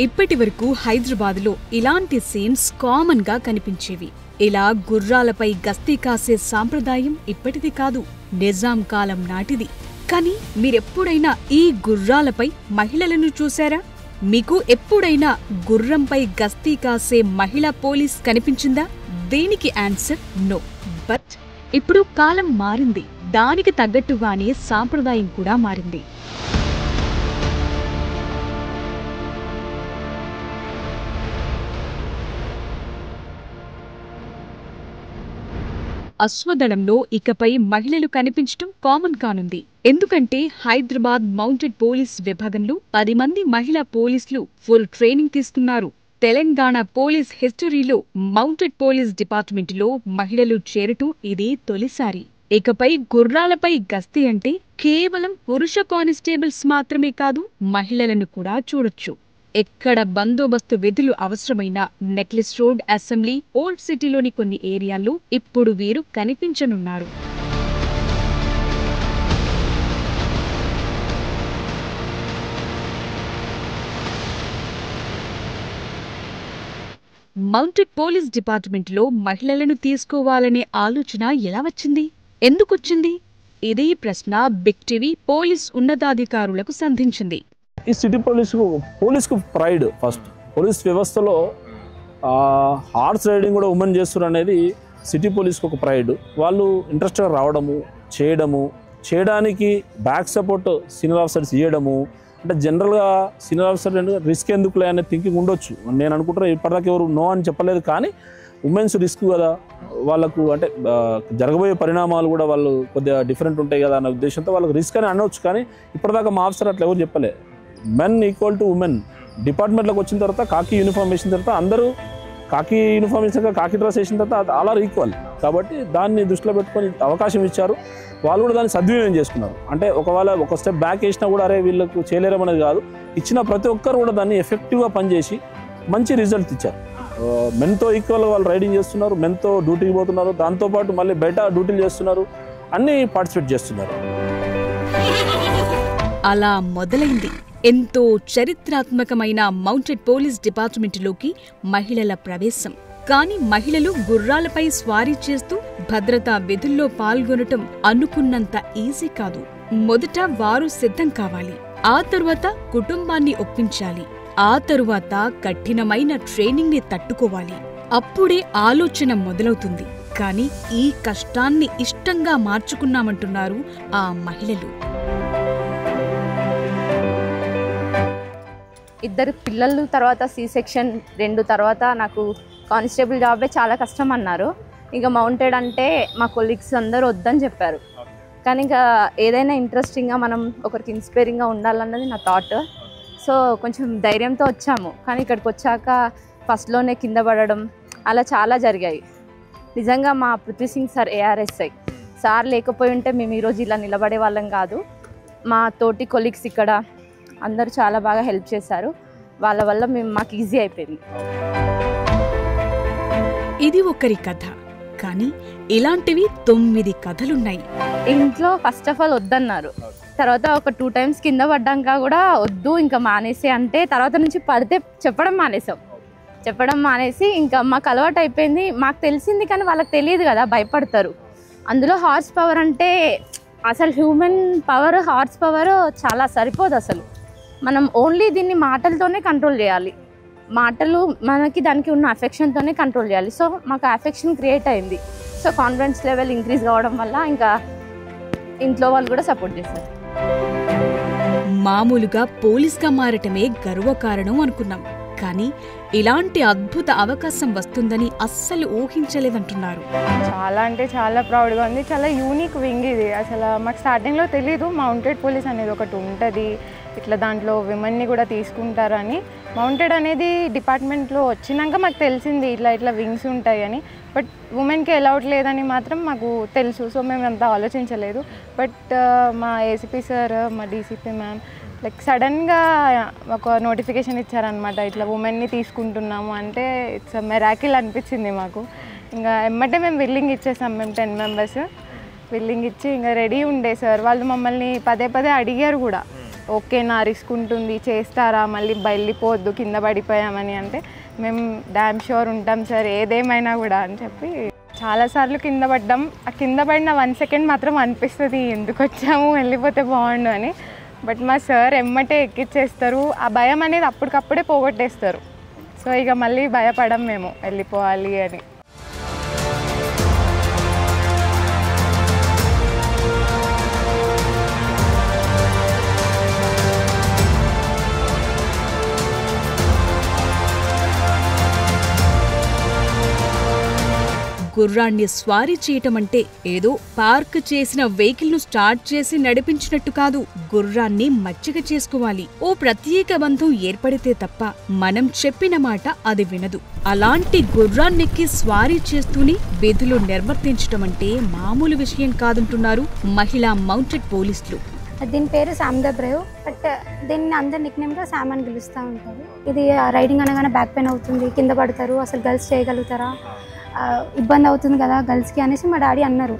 ఇప్పటి వరకు హైదరాబాద్లో ఇలాంటి సీన్స్ కామన్ గా కనిపించేవి. ఇలా గుర్రాలపై గస్తీ కాసే సాంప్రదాయం ఇప్పటిది కాదు, నిజాం కాలం నాటిది. కానీ మీరెప్పుడైనా ఈ గుర్రాలపై మహిళలను చూశారా? మీకు ఎప్పుడైనా గుర్రంపై గస్తీ కాసే మహిళా పోలీస్ కనిపించిందా? దీనికి ఆన్సర్ నో. బట్ ఇప్పుడు కాలం మారింది, దానికి తగ్గట్టుగానే సాంప్రదాయం కూడా మారింది. అశ్వదళంలో ఇకపై మహిళలు కనిపించడం కామన్ కానుంది. ఎందుకంటే హైదరాబాద్ మౌంటెడ్ పోలీస్ విభాగంలో 10 మంది మహిళా పోలీసులు ఫుల్ ట్రైనింగ్ తీసుకున్నారు. తెలంగాణ పోలీస్ హిస్టరీలో మౌంటెడ్ పోలీస్ డిపార్ట్మెంటులో మహిళలు చేరటం ఇది తొలిసారి. ఇకపై గుర్రాలపై గస్తీ అంటే కేవలం పురుష కానిస్టేబుల్స్ మాత్రమే కాదు, మహిళలను కూడా చూడొచ్చు. ఎక్కడ బందోబస్తు విధులు అవసరమైన నెక్లెస్ రోడ్, అసెంబ్లీ, ఓల్డ్ సిటీలోని కొన్ని ఏరియాల్లో ఇప్పుడు వీరు కనిపించనున్నారు. మౌంటెడ్ పోలీస్ డిపార్ట్మెంట్లో మహిళలను తీసుకోవాలనే ఆలోచన ఎలా వచ్చింది, ఎందుకొచ్చింది? ఇదే ప్రశ్న బిగ్ టీవీ పోలీస్ ఉన్నతాధికారులకు సంధించింది. ఈ సిటీ పోలీస్కు ప్రైడ్. ఫస్ట్ పోలీస్ వ్యవస్థలో హార్స్ రైడింగ్ కూడా ఉమెన్ చేస్తున్నారు అనేది సిటీ పోలీస్కి ఒక ప్రైడ్. వాళ్ళు ఇంట్రెస్ట్గా రావడము, చేయడానికి బ్యాక్ సపోర్ట్ సీనియర్ ఆఫీసర్స్ ఇవ్వడము. అంటే జనరల్గా సీనియర్ ఆఫీసర్ రిస్క్ ఎందుకులే అనే థింకింగ్ ఉండొచ్చు. నేను అనుకుంటున్నా ఇప్పటిదాకా ఎవరు నో అని చెప్పలేదు, కానీ ఉమెన్స్ రిస్క్ కదా, వాళ్ళకు అంటే జరగబోయే పరిణామాలు కూడా వాళ్ళు కొద్దిగా డిఫరెంట్ ఉంటాయి కదా అన్న ఉద్దేశంతో వాళ్ళకి రిస్క్ అని అనవచ్చు. కానీ ఇప్పటిదాకా మా ఆఫీసర్ అట్లా ఎవరు చెప్పలే. Men equal to women. డిపార్ట్మెంట్లోకి వచ్చిన తర్వాత కాకి యూనిఫామ్ వేసిన తర్వాత అందరూ కాకి యూనిఫామ్ వేసాక కాకి డ్రెస్ వేసిన తర్వాత ఆల్ ఆర్ ఈక్వల్. కాబట్టి దాన్ని దృష్టిలో పెట్టుకొని అవకాశం ఇచ్చారు. వాళ్ళు కూడా దాన్ని సద్వినియోగం చేసుకున్నారు. అంటే ఒకవేళ ఒక స్టెప్ బ్యాక్ వేసినా కూడా అరే వీళ్ళకు చేయలేరమనేది కాదు, ఇచ్చిన ప్రతి ఒక్కరు కూడా దాన్ని ఎఫెక్టివ్గా పనిచేసి మంచి రిజల్ట్ ఇచ్చారు. మెన్తో ఈక్వల్గా వాళ్ళు రైడింగ్ చేస్తున్నారు, మెన్తో డ్యూటీకి పోతున్నారు, దాంతోపాటు మళ్ళీ బయట డ్యూటీలు చేస్తున్నారు, అన్నీ పార్టిసిపేట్ చేస్తున్నారు. అలా మొదలైంది ఎంతో చరిత్రాత్మకమైన మౌంటెడ్ పోలీస్ డిపార్ట్మెంటులోకి మహిళల ప్రవేశం. కానీ మహిళలు గుర్రాలపై స్వారీ చేస్తూ భద్రతా విధుల్లో పాల్గొనటం అనుకున్నంత ఈజీ కాదు. మొదట వారు సిద్ధం కావాలి, ఆ తరువాత కుటుంబాన్ని ఒప్పించాలి, ఆ తరువాత కఠినమైన ట్రైనింగ్ ని తట్టుకోవాలి. అప్పుడే ఆలోచన మొదలవుతుంది. కానీ ఈ కష్టాన్ని ఇష్టంగా మార్చుకున్నామంటున్నారు ఆ మహిళలు. 2 పిల్లలు తర్వాత సి సెక్షన్ 2 తర్వాత నాకు కానిస్టేబుల్ జాబే చాలా కష్టం అన్నారు. ఇంకా మౌంటెడ్ అంటే మా కొలీగ్స్ అందరూ వద్దని చెప్పారు. కానీ ఇంకా ఏదైనా ఇంట్రెస్టింగ్గా మనం ఒకరికి ఇన్స్పైరింగ్గా ఉండాలన్నది నా థాట్. సో కొంచెం ధైర్యంతో వచ్చాము. కానీ ఇక్కడికి వచ్చాక ఫస్ట్లోనే కింద పడడం అలా చాలా జరిగాయి. నిజంగా మా Prithvi Singh sir ARSI sir లేకపోయి ఉంటే మేము ఈరోజు ఇలా నిలబడే వాళ్ళం కాదు. మా తోటి కొలీగ్స్ ఇక్కడ అందరూ చాలా బాగా హెల్ప్ చేశారు. వాళ్ళ వల్ల మాకు ఈజీ అయిపోయింది. ఇది ఒకరి కథ, కానీ ఇలాంటివి 9 కథలున్నాయి. ఇంట్లో ఫస్ట్ ఆఫ్ ఆల్ వద్దన్నారు. తర్వాత ఒక 2 టైమ్స్ కింద పడ్డాక కూడా వద్దు ఇంకా మానేసి అంటే తర్వాత నుంచి పడితే చెప్పడం మానేసి ఇంకా మాకు అలవాటు అయిపోయింది. మాకు తెలిసింది కానీ వాళ్ళకి తెలియదు కదా, భయపడతారు. అందులో హార్స్ పవర్ అంటే అసలు హ్యూమన్ పవర్, హార్స్ పవర్ చాలా సరిపోదు. అసలు మనం ఓన్లీ దీన్ని మాటలతోనే కంట్రోల్ చేయాలి. మాటలు మనకి దానికి ఉన్న అఫెక్షన్తోనే కంట్రోల్ చేయాలి. సో మాకు అఫెక్షన్ క్రియేట్ అయింది. సో కాన్ఫిడెన్స్ లెవెల్ ఇంక్రీజ్ కావడం వల్ల ఇంకా ఇంట్లో వాళ్ళు కూడా సపోర్ట్ చేశారు. మామూలుగా పోలీస్గా మారటమే గర్వకారణం అనుకున్నాం, కానీ ఇలాంటి అద్భుత అవకాశం వస్తుందని అస్సలు ఊహించలేదంటున్నారు. చాలా అంటే చాలా ప్రౌడ్గా ఉంది. చాలా యూనిక్ వింగ్ ఇది. అసలు మాకు స్టార్టింగ్లో తెలీదు మౌంటెడ్ పోలీస్ అనేది ఒకటి ఉంటుంది, ఇట్లా దాంట్లో విమెన్ని కూడా తీసుకుంటారని. మౌంటెడ్ అనేది డిపార్ట్మెంట్లో వచ్చినాక మాకు తెలిసింది ఇట్లా వింగ్స్ ఉంటాయి అని. బట్ ఉమెన్కి అలౌడ్ లేదని మాత్రం మాకు తెలుసు. సో మేము అంత ఆలోచించలేదు. బట్ మా ఏసీపీ సార్, మా డీసీపీ మ్యామ్ లైక్ సడన్గా ఒక నోటిఫికేషన్ ఇచ్చారనమాట, ఇట్లా ఉమెన్ని తీసుకుంటున్నాము అంటే. ఇట్స్ మెరాకిల్ అనిపించింది మాకు. ఇంకా ఎమ్మటే మేము విల్లింగ్ ఇచ్చేసాం. మేము 10 మెంబర్స్ విల్లింగ్ ఇచ్చి ఇంకా రెడీ ఉండే సార్. వాళ్ళు మమ్మల్ని పదే అడిగారు కూడా, ఓకేనా, రిస్క్ ఉంటుంది, చేస్తారా, మళ్ళీ వెళ్ళిపోవద్దు కింద పడిపోయామని అంటే మేము డ్యామ్ షూర్ ఉంటాం సార్ ఏదేమైనా కూడా అని చెప్పి చాలాసార్లు కింద పడ్డాం. ఆ కింద పడిన 1 సెకండ్ మాత్రం అనిపిస్తుంది ఎందుకు వచ్చాము, వెళ్ళిపోతే బాగుండు అని. బట్ మా సార్ ఎమ్మటే ఎక్కిచ్చేస్తారు. ఆ భయం అనేది అప్పటికప్పుడే పోగొట్టేస్తారు. సో ఇక మళ్ళీ భయపడం మేము వెళ్ళిపోవాలి అని. గుర్రాన్ని స్వారీ చేయటం అంటే ఏదో పార్క్ చేసిన వెహికల్ ను స్టార్ట్ చేసి నడిపించినట్టు కాదు. గుర్రాన్ని మచ్చిక చేసుకోవాలి. ఓ ప్రత్యేక బంధం ఏర్పడితే తప్ప మనం చెప్పిన మాట అది వినదు. అలాంటి గుర్రాన్నెక్కి స్వారీ చేస్తూనే విధులు నిర్వర్తించటం అంటే మామూలు విషయం కాదంటున్నారు మహిళా మౌంటెడ్ పోలీసులు. దీని పేరు శామ్ ద బ్రేవ్, బట్ దీన్ని అందరు నిక్నేమ్గా శామ్ అని పిలుస్తూ ఉంటారు. ఇది రైడింగ్ అనగానే బ్యాక్ పెయిన్ అవుతుంది, కింద పడతారు, అసలు గర్ల్స్ చేయగలుగుతారా, ఇబ్బంది అవుతుంది కదా గర్ల్స్కి అనేసి మా డాడీ అన్నారు.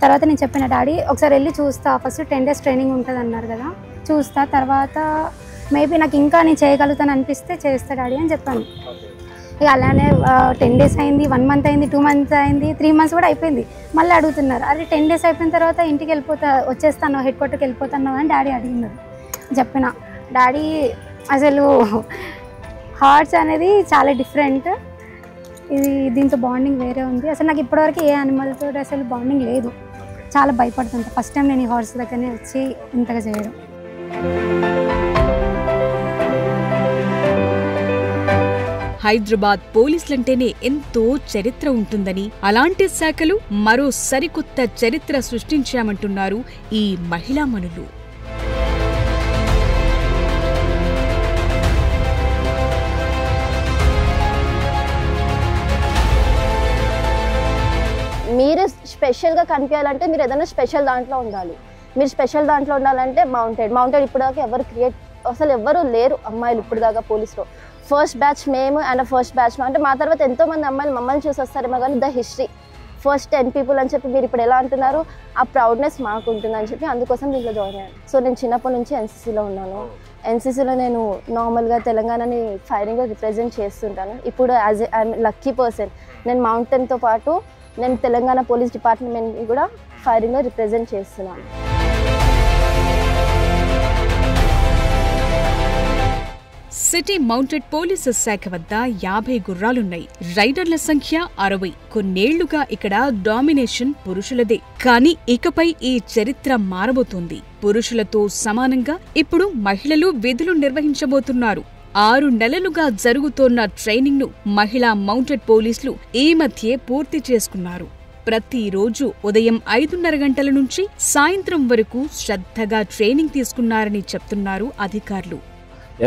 తర్వాత నేను చెప్పిన డాడీ ఒకసారి వెళ్ళి చూస్తా, ఫస్ట్ 10 days ట్రైనింగ్ ఉంటుంది అన్నారు కదా, చూస్తా, తర్వాత మేబీ నాకు ఇంకా నేను చేయగలుగుతాను అనిపిస్తే చేస్తా డాడీ అని చెప్పాను. ఇక అలానే 10 days అయింది, 1 month అయింది, 2 months అయింది, 3 months కూడా అయిపోయింది. మళ్ళీ అడుగుతున్నారు, అరే 10 days అయిపోయిన తర్వాత ఇంటికి వచ్చేస్తాను, హెడ్ క్వార్టర్కి వెళ్ళిపోతాను అని డాడీ అడిగినారు. చెప్పిన డాడీ అసలు హార్ట్స్ అనేది చాలా డిఫరెంట్, ఇది దీంతో బాండింగ్ వేరే ఉంది. అసలు నాకు ఇప్పటివరకు ఏ యానిమల్తో అసలు బాండింగ్ లేదు, చాలా భయపడుతుంటా. ఫస్ట్ టైం నేను ఈ హార్స్ దగ్గరనే వచ్చి ఇంతగా చేయడం. హైదరాబాద్ పోలీసులంటేనే ఎంతో చరిత్ర ఉంటుందని, అలాంటి శాఖలు మరో సరికొత్త చరిత్ర సృష్టించామంటున్నారు ఈ మహిళామణులు. మీరు స్పెషల్గా కనిపించాలంటే మీరు ఏదైనా స్పెషల్ దాంట్లో ఉండాలి. మీరు స్పెషల్ దాంట్లో ఉండాలంటే మౌంటెడ్ ఇప్పుడు దాకా అసలు ఎవరు లేరు అమ్మాయిలు ఇప్పుడు దాకా పోలీసులో. ఫస్ట్ బ్యాచ్ మేము అండ్ ఫస్ట్ బ్యాచ్లో అంటే మా తర్వాత ఎంతోమంది అమ్మాయిలు మమ్మల్ని చూసి వస్తారేమో కానీ ద హిస్టరీ ఫస్ట్ 10 people అని చెప్పి మీరు ఇప్పుడు ఎలా అంటున్నారు, ఆ ప్రౌడ్నెస్ మాకు ఉంటుందని చెప్పి అందుకోసం దీంట్లో జాయిన్ అయ్యాను. సో నేను చిన్నప్పటి నుంచి ఎన్సీసీలో ఉన్నాను. ఎన్సీసీలో నేను నార్మల్గా తెలంగాణని ఫైరింగ్గా రిప్రజెంట్ చేస్తుంటాను. ఇప్పుడు యాజ్ ఐఎమ్ లక్కీ పర్సన్, నేను మౌంటైన్తో పాటు నేను తెలంగాణ పోలీస్ డిపార్ట్మెంట్ని కూడా ఫైరింగ్లో రిప్రజెంట్ చేస్తున్నాను. సిటీ మౌంటెడ్ పోలీసు శాఖ వద్ద 50 గుర్రాలున్నాయి. రైడర్ల సంఖ్య 60. కొన్నేళ్లుగా ఇక్కడ డామినేషన్ పురుషులదే. కానీ ఇకపై ఈ చరిత్ర మారబోతోంది. పురుషులతో సమానంగా ఇప్పుడు మహిళలు విధులు నిర్వహించబోతున్నారు. 6 నెలలుగా జరుగుతోన్న ట్రైనింగ్ ను మహిళా మౌంటెడ్ పోలీసులు ఈ మధ్యే పూర్తి చేసుకున్నారు. ప్రతిరోజు ఉదయం 5:30 గంటల నుంచి సాయంత్రం వరకు శ్రద్ధగా ట్రైనింగ్ తీసుకున్నారని చెప్తున్నారు అధికారులు.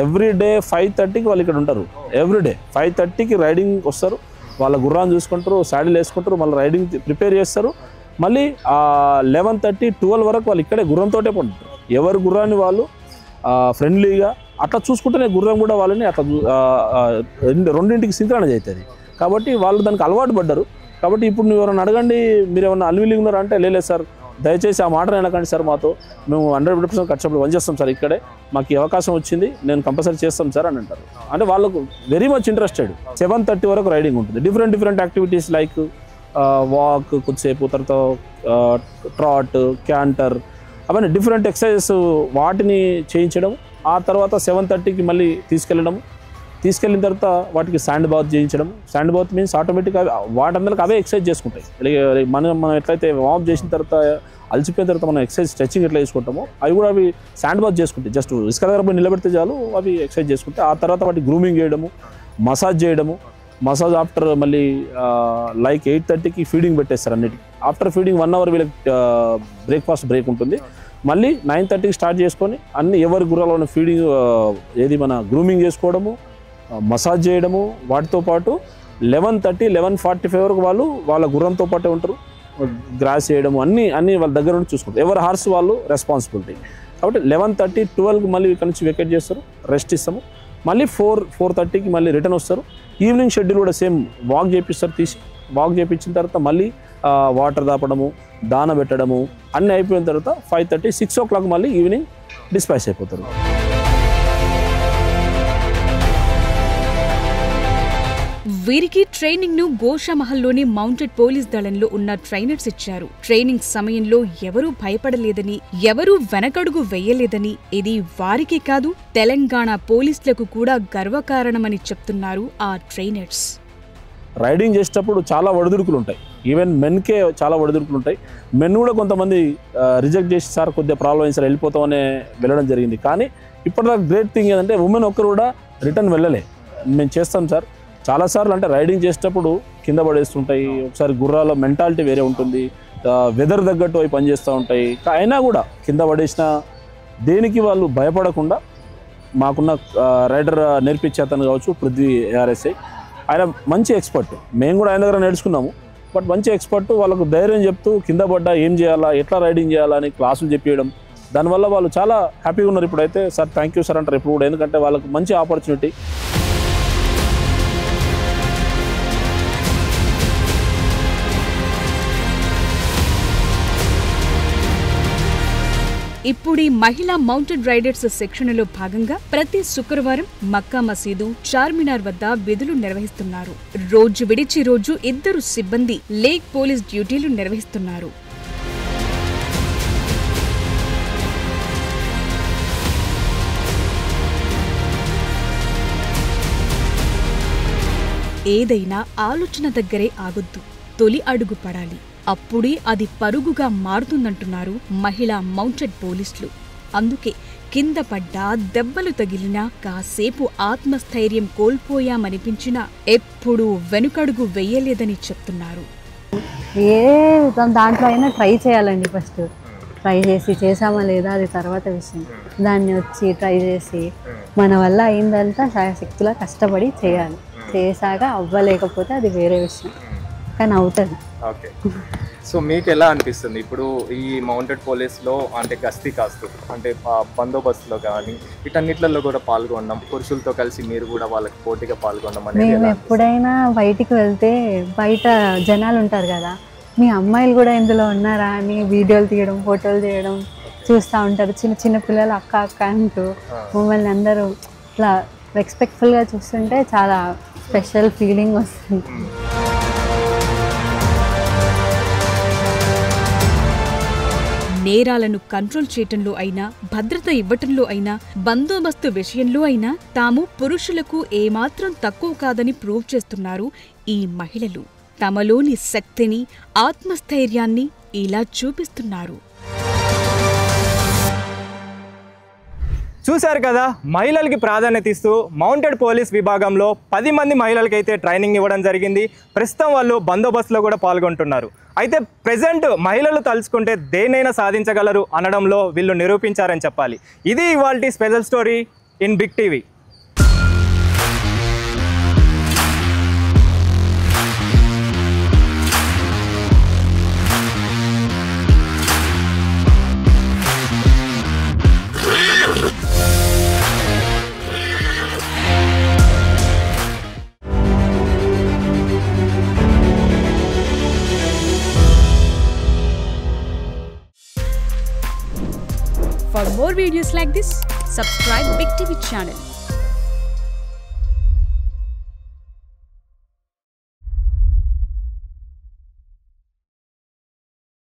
ఎవ్రీడే 5:30కి వాళ్ళు ఇక్కడ ఉంటారు. ఎవ్రీడే 5:30కి రైడింగ్ వస్తారు, వాళ్ళ గుర్రాన్ని చూసుకుంటారు, సాడిల్ వేసుకుంటారు, మళ్ళీ రైడింగ్ ప్రిపేర్ చేస్తారు. మళ్ళీ 11:30, 12 వరకు వాళ్ళు ఇక్కడే గుర్రంతోటే పండుతారు. ఎవరి గుర్రాన్ని వాళ్ళు ఫ్రెండ్లీగా అట్లా చూసుకుంటేనే గుర్రం కూడా వాళ్ళని అట్లా రెండింటికి సింక్రణ అవుతుంది. కాబట్టి వాళ్ళు దానికి అలవాటు పడ్డారు. కాబట్టి ఇప్పుడు నువ్వు ఎవరైనా అడగండి, మీరు ఏమన్నా అన్విలింగ్ ఉన్నారా అంటే లేదు సార్, దయచేసి ఆ మాట అనకండి సార్, మాతో మేము 100% ఖర్చు పనిచేస్తాం సార్, ఇక్కడే మాకు ఈ అవకాశం వచ్చింది, నేను కంపల్సరీ చేస్తాం సార్ అని అంటారు. అంటే వాళ్ళకు వెరీ మచ్ ఇంట్రెస్టెడ్. 7:30 వరకు రైడింగ్ ఉంటుంది. డిఫరెంట్ యాక్టివిటీస్ లైక్ వాక్ కొద్దిసేపు, తర్వాత ట్రాట్, క్యాంటర్, అవన్నీ డిఫరెంట్ ఎక్సర్సైజెస్ వాటిని చేయించడం. ఆ తర్వాత 7:30కి మళ్ళీ తీసుకెళ్ళిన తర్వాత వాటికి శాండ్ బాత్ చేయించడం. శాండ్ బాత్ మీన్స్ ఆటోమేటిక్గా వాటందరికి అవే ఎక్సర్సైజ్ చేసుకుంటాయి. మనం ఎట్లయితే వార్మ్ చేసిన తర్వాత అలసిపోయిన తర్వాత మనం ఎక్సర్సైజ్ స్ట్రెచ్చింగ్ ఎట్లా చేసుకుంటామో అవి శాండ్ బాత్ చేసుకుంటాయి. జస్ట్ ఇసుక దగ్గర పోయి నిలబెడితే చాలు అవి ఎక్సర్సైజ్ చేసుకుంటాయి. ఆ తర్వాత వాటి గ్రూమింగ్ చేయడము, మసాజ్ చేయడము. మసాజ్ ఆఫ్టర్ మళ్ళీ లైక్ 8:30కి ఫీడింగ్ పెట్టేస్తారు అన్నిటికీ. ఆఫ్టర్ ఫీడింగ్ 1 hour వీళ్ళకి బ్రేక్ఫాస్ట్ బ్రేక్ ఉంటుంది. మళ్ళీ 9:30కి స్టార్ట్ చేసుకొని అన్ని ఎవరి గుర్రాలను ఫీడింగ్ మన గ్రూమింగ్ చేసుకోవడము, మసాజ్ చేయడము. వాటితో పాటు 11:30, 11:45 వరకు వాళ్ళు వాళ్ళ గుర్రంతో పాటే ఉంటారు. గ్రాస్ చేయడము అన్నీ వాళ్ళ దగ్గర నుండి చూసుకుంటారు. ఎవరి హార్స్ వాళ్ళు రెస్పాన్సిబిలిటీ. కాబట్టి 11:30, 12కి మళ్ళీ ఇక్కడ నుంచి వెకేట్ చేస్తారు, రెస్ట్ ఇస్తాము. మళ్ళీ 4:30కి మళ్ళీ రిటర్న్ వస్తారు. ఈవినింగ్ షెడ్యూల్ కూడా సేమ్ వాక్ చేపిస్తారు. వాక్ చేయించిన తర్వాత మళ్ళీ వాటర్ దాపడము, దాన పెట్టడము అన్నీ అయిపోయిన తర్వాత 5:30, 6 o'clock మళ్ళీ ఈవినింగ్ డిస్పాచ్ అయిపోతారు. వీరికి ట్రైనింగ్ ను గోషామహల్లోని మౌంటెడ్ పోలీస్ దళంలో ఉన్న ట్రైనర్స్ ఇచ్చారు. ట్రైనింగ్ సమయంలో ఎవరూ భయపడలేదని, ఎవరూ వెనకడుగు వేయలేదని, ఇది వారికే కాదు తెలంగాణ పోలీసులకు కూడా గర్వకారణమని చెప్తున్నారు ఆ ట్రైనర్స్. రైడింగ్ చేసేటప్పుడు చాలా ఒడిదుడుకులు ఉంటాయి. ఈవెన్ మెన్కే చాలా ఒడిదుడుకులు ఉంటాయి. మెన్ కూడా కొంతమంది రిజెక్ట్ చేసి సార్ కొద్దిగా ప్రాబ్లం అయింది సార్ వెళ్ళిపోతామనే వెళ్ళడం జరిగింది. కానీ ఇప్పటిదాకా గ్రేట్ థింగ్ ఏంటంటే ఉమెన్ ఒక్కరు కూడా రిటర్న్ వెళ్ళలే. మేము చేస్తాం సార్ చాలాసార్లు. అంటే రైడింగ్ చేసేటప్పుడు కింద పడేస్తుంటాయి, ఒకసారి గుర్రాల మెంటాలిటీ వేరే ఉంటుంది, వెదర్ తగ్గట్టు అవి పనిచేస్తూ ఉంటాయి. అయినా కూడా కింద పడేసిన దేనికి వాళ్ళు భయపడకుండా మాకున్న రైడర్ నేర్పించే అతను కావచ్చు పృథ్వీ ARSI, ఆయన మంచి ఎక్స్పర్ట్. మేము కూడా ఆయన దగ్గర నేర్చుకున్నాము. బట్ మంచి ఎక్స్పర్ట్, వాళ్ళకు ధైర్యం చెప్తూ కింద పడ్డా ఏం చేయాలా, ఎట్లా రైడింగ్ చేయాలా అని క్లాసులు చెప్పేయడం. దానివల్ల వాళ్ళు చాలా హ్యాపీగా ఉన్నారు. ఇప్పుడైతే సార్ థ్యాంక్ యూ సార్ అంటారు ఇప్పుడు కూడా, ఎందుకంటే వాళ్ళకు మంచి ఆపర్చునిటీ. ఇప్పుడు ఈ మహిళా మౌంటెడ్ రైడర్స్ శిక్షణలో భాగంగా ప్రతి శుక్రవారం మక్కా మసీదు, చార్మినార్ వద్ద విధులు నిర్వహిస్తున్నారు. రోజు విడిచి రోజు 2 సిబ్బంది లేక్ పోలీస్ డ్యూటీలు నిర్వహిస్తున్నారు. ఏదైనా ఆలోచన దగ్గరే ఆగొద్దు, తొలి అడుగు పడాలి, అప్పుడే అది పరుగుగా మారుతుందంటున్నారు మహిళా మౌంటెడ్ పోలీసులు. అందుకే కింద పడ్డా, దెబ్బలు తగిలినా, కాసేపు ఆత్మస్థైర్యం కోల్పోయామనిపించినా ఎప్పుడూ వెనుకడుగు వెయ్యలేదని చెప్తున్నారు. ఏ దాంట్లో అయినా ట్రై చేయాలండి. ఫస్ట్ ట్రై చేసామా లేదా అది తర్వాత విషయం. దాన్ని వచ్చి ట్రై చేసి మన వల్ల అయిందంతా శాయశక్తిలా కష్టపడి చేయాలి. చేసాక అవ్వలేకపోతే అది వేరే విషయం, కానీ అవుతుంది. ఓకే, సో మీకు ఎలా అనిపిస్తుంది ఇప్పుడు ఈ మౌంటెడ్ పోలీస్లో అంటే గస్తీ కాస్తూ అంటే బందోబస్తులో కానీ వీటన్నిటిలో కూడా పాల్గొనడం, పురుషులతో కలిసి మీరు కూడా వాళ్ళకి పోటీగా పాల్గొనడం అనేది? మేము ఎప్పుడైనా బయటికి వెళ్తే బయట జనాలు ఉంటారు కదా, మీ అమ్మాయిలు కూడా ఇందులో ఉన్నారా అని వీడియోలు తీయడం, ఫోటోలు తీయడం చూస్తూ ఉంటారు. చిన్న చిన్న పిల్లలు అక్క అక్క అంటూ మమ్మల్ని అందరూ ఇట్లా రెస్పెక్ట్ఫుల్గా చూస్తుంటే చాలా స్పెషల్ ఫీలింగ్ వస్తుంది. నేరాలను కంట్రోల్ చేయటంలో అయినా, భద్రత ఇవ్వటంలో అయినా, బందోబస్తు విషయంలో అయినా తాము పురుషులకు ఏమాత్రం తక్కువ కాదని ప్రూవ్ చేస్తున్నారు ఈ మహిళలు. తమలోని శక్తిని, ఆత్మస్థైర్యాన్ని ఇలా చూపిస్తున్నారు. చూశారు కదా, మహిళలకి ప్రాధాన్యత ఇస్తూ మౌంటెడ్ పోలీస్ విభాగంలో 10 మంది మహిళలకైతే ట్రైనింగ్ ఇవ్వడం జరిగింది. ప్రస్తుతం వాళ్ళు బందోబస్తులో కూడా పాల్గొంటున్నారు. అయితే ప్రెజెంట్ మహిళలు తలుచుకుంటే దేన్నైనా సాధించగలరు అనడంలో వీళ్ళు నిరూపించారని చెప్పాలి. ఇది ఇవాల్టి special story in big TV. For more videos like this, subscribe Big TV channel.